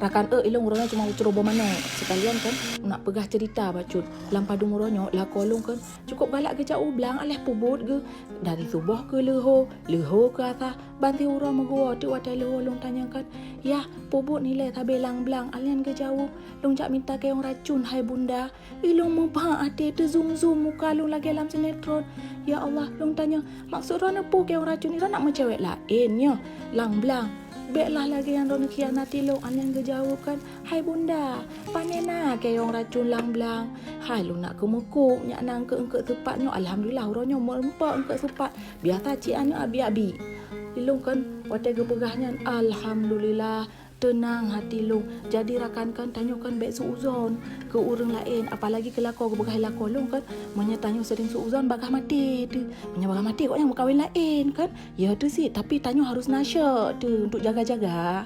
rakan ilong rono cuma ucurobo mana sekalian kan nak pegah cerita bacut lampadu moronyo la kolong kan cukup galak ke jauh belang aleh pubut ke dari subuh ke leho ke atas banti urang megua tu watai leho long tanyakan ya pubut ni le tabelang belang alian ke jauh long jak minta ke yang racun hai bunda ilong mubah ate tu zoom muka long lagi dalam sinetron ya Allah long tanya maksud rono pu ke yang racun ni nak macewek lain nya lang belang Beklah lagi yang rona khianati lo anian kejauh kan. Hai bunda, panena ke yang racun lang belang. Hai lo nak kemukuk, nyak nang ke engke tepatnya. Alhamdulillah uronyo merempak engke sepat. Biar taci anya abi-abi. Ilung kan, watai kepegahnya. Alhamdulillah, tenang hati lo. Jadi rakan kan tanyakan baik suuzon ke orang lain. Apalagi ke lako, ke begah lako lo kan. Tanya sering suuzon bagah mati tu. Bagah mati kok yang berkahwin lain kan. Ya tu sih, tapi tanya harus nasyak tu untuk jaga-jaga.